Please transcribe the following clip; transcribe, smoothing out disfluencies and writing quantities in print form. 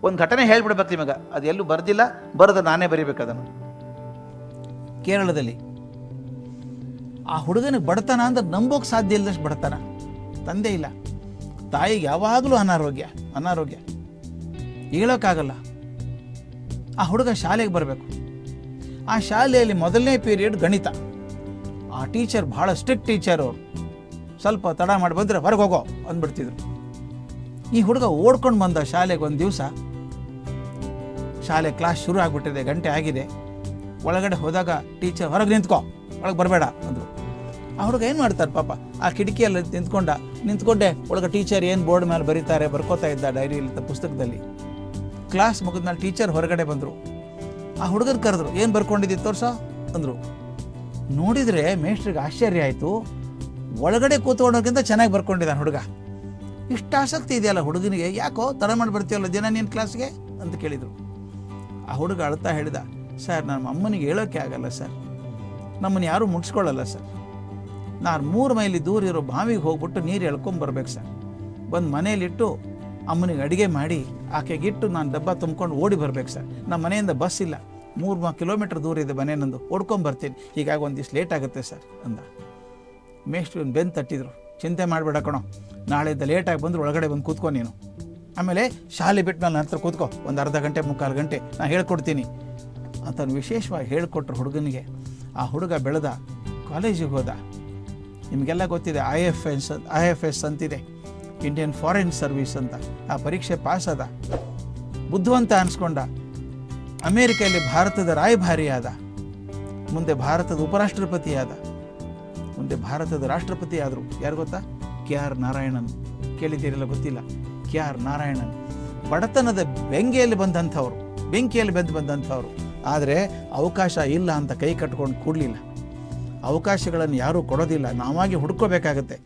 ಒಂದು ಘಟನೆ ಹೇಳ್ಬಿಡ್ಬೇಕು ನಿಮಗೆ, ಅದು ಎಲ್ಲೂ ಬರ್ದಿಲ್ಲ, ಬರೆದು ನಾನೇ ಬರೀಬೇಕು ಅದನ್ನು. ಕೇರಳದಲ್ಲಿ ಆ ಹುಡುಗನಿಗೆ ಬಡತನ ಅಂದ್ರೆ ನಂಬೋಕೆ ಸಾಧ್ಯ ಇಲ್ಲದಷ್ಟು ಬಡತನ. ತಂದೆ ಇಲ್ಲ, ತಾಯಿಗೆ ಯಾವಾಗಲೂ ಅನಾರೋಗ್ಯ ಹೇಳೋಕ್ಕಾಗಲ್ಲ. ಆ ಹುಡುಗ ಶಾಲೆಗೆ ಬರಬೇಕು. ಆ ಶಾಲೆಯಲ್ಲಿ ಮೊದಲನೇ ಪೀರಿಯಡ್ ಗಣಿತ. ಆ ಟೀಚರ್ ಭಾಳ ಸ್ಟ್ರಿಕ್ಟ್ ಟೀಚರ್. ಅವರು ಸ್ವಲ್ಪ ತಡ ಮಾಡಿ ಬಂದರೆ ಹೊರಗೆ ಹೋಗೋ ಅಂದ್ಬಿಡ್ತಿದ್ರು. ಈ ಹುಡುಗ ಓಡ್ಕೊಂಡು ಬಂದ ಶಾಲೆಗೆ. ಒಂದು ದಿವಸ ಶಾಲೆ ಕ್ಲಾಸ್ ಶುರು ಆಗಿಬಿಟ್ಟಿದೆ, ಗಂಟೆ ಆಗಿದೆ. ಒಳಗಡೆ ಹೋದಾಗ ಟೀಚರ್ ಹೊರಗೆ ನಿಂತ್ಕೋ, ಒಳಗೆ ಬರಬೇಡ ಅಂದರು. ಆ ಹುಡುಗ ಏನು ಮಾಡ್ತಾರೆ ಪಾಪ, ಆ ಕಿಟಕಿಯಲ್ಲಿ ನಿಂತ್ಕೊಂಡೆ ಒಳಗೆ ಟೀಚರ್ ಏನು ಬೋರ್ಡ್ ಮೇಲೆ ಬರೀತಾರೆ ಬರ್ಕೋತಾ ಇದ್ದ ಡೈರಿಯಲ್ಲಿ ಪುಸ್ತಕದಲ್ಲಿ. ಕ್ಲಾಸ್ ಮುಗಿದ್ಮೇಲೆ ಟೀಚರ್ ಹೊರಗಡೆ ಬಂದರು. ಆ ಹುಡುಗರು ಕರೆದ್ರು, ಏನು ಬರ್ಕೊಂಡಿದ್ದು ತೋರ್ಸೋ ಅಂದರು. ನೋಡಿದರೆ ಮೇಷ್ಟ್ರಿಗೆ ಆಶ್ಚರ್ಯ ಆಯಿತು. ಒಳಗಡೆ ಕೂತ್ಕೊಳ್ಳೋಕ್ಕಿಂತ ಚೆನ್ನಾಗಿ ಬರ್ಕೊಂಡಿದ್ದಾನೆ ಹುಡುಗ. ಇಷ್ಟು ಆಸಕ್ತಿ ಇದೆಯಲ್ಲ ಹುಡುಗನಿಗೆ, ಯಾಕೋ ತಡ ಮಾಡಿ ಬರ್ತೀವಲ್ಲ ದಿನ ನೀನು ಕ್ಲಾಸ್ಗೆ ಅಂತ ಕೇಳಿದರು. ಆ ಹುಡುಗ ಅಳ್ತಾ ಹೇಳಿದ, ಸರ್ ನಮ್ಮ ಅಮ್ಮನಿಗೆ ಹೇಳೋಕ್ಕೆ ಆಗಲ್ಲ ಸರ್, ನಮ್ಮನ್ನು ಯಾರೂ ಮುಟ್ಸ್ಕೊಳ್ಳಲ್ಲ ಸರ್. ನಾನು 3 ಮೈಲಿ ದೂರ ಇರೋ ಬಾವಿಗೆ ಹೋಗ್ಬಿಟ್ಟು ನೀರು ಎಳ್ಕೊಂಬರ್ಬೇಕು ಸರ್. ಬಂದು ಮನೇಲಿಟ್ಟು ಅಮ್ಮನಿಗೆ ಅಡುಗೆ ಮಾಡಿ ಆಕೆಗಿಟ್ಟು ನಾನು ಡಬ್ಬ ತುಂಬ್ಕೊಂಡು ಓಡಿ ಬರ್ಬೇಕು ಸರ್. ನಮ್ಮ ಮನೆಯಿಂದ ಬಸ್ ಇಲ್ಲ, 3 ಕಿಲೋಮೀಟ್ರ್ ದೂರ ಇದೆ ಮನೆ ನಂದು, ಓಡ್ಕೊಂಬರ್ತೀನಿ, ಹೀಗಾಗಿ ಒಂದು ದಿವ್ಸ ಲೇಟ್ ಆಗುತ್ತೆ ಸರ್ ಅಂದ. ಮೇಷ್ಟ್ರು ಬೆನ್ನು ತಟ್ಟಿದ್ರು, ಚಿಂತೆ ಮಾಡಬೇಡ ಕಣೋ, ನಾಳೆಯಿಂದ ಲೇಟಾಗಿ ಬಂದರೂ ಒಳಗಡೆ ಬಂದು ಕೂತ್ಕೊ ನೀನು, ಆಮೇಲೆ ಶಾಲೆ ಬಿಟ್ಟ ಮೇಲೆ ನನ್ನ ಹತ್ರ ಕೂತ್ಕೊ, ಒಂದು ಅರ್ಧ ಗಂಟೆ 3/4 ಗಂಟೆ ನಾನು ಹೇಳ್ಕೊಡ್ತೀನಿ ಅಂತ ವಿಶೇಷವಾಗಿ ಹೇಳಿಕೊಟ್ರು ಹುಡುಗನಿಗೆ. ಆ ಹುಡುಗ ಬೆಳೆದ, ಕಾಲೇಜಿಗೆ ಹೋದ. ನಿಮಗೆಲ್ಲ ಗೊತ್ತಿದೆ IFS ಅಂತಿದೆ, ಇಂಡಿಯನ್ ಫಾರಿನ್ ಸರ್ವಿಸ್ ಅಂತ. ಆ ಪರೀಕ್ಷೆ ಪಾಸ್ ಆದ, ಬುದ್ಧಿವಂತ ಅನಿಸ್ಕೊಂಡ. ಅಮೇರಿಕೆಯಲ್ಲಿ ಭಾರತದ ರಾಯಭಾರಿ ಆದ, ಮುಂದೆ ಭಾರತದ ಉಪರಾಷ್ಟ್ರಪತಿ ಆದ, ಮುಂದೆ ಭಾರತದ ರಾಷ್ಟ್ರಪತಿ ಆದರು. ಯಾರು ಗೊತ್ತಾ? KR ನಾರಾಯಣನ್. ಕೇಳಿದ್ದೀರಲ್ಲ, ಗೊತ್ತಿಲ್ಲ. KR ನಾರಾಯಣನ್ ಬಡತನದ ಬೆಂಕಿಯಲ್ಲಿ ಬಂದಂಥವ್ರು. ಆದರೆ ಅವಕಾಶ ಇಲ್ಲ ಅಂತ ಕೈ ಕಟ್ಕೊಂಡು ಕೂಡಲಿಲ್ಲ. ಅವಕಾಶಗಳನ್ನು ಯಾರೂ ಕೊಡೋದಿಲ್ಲ, ನಾವಾಗಿ ಹುಡ್ಕೋಬೇಕಾಗತ್ತೆ.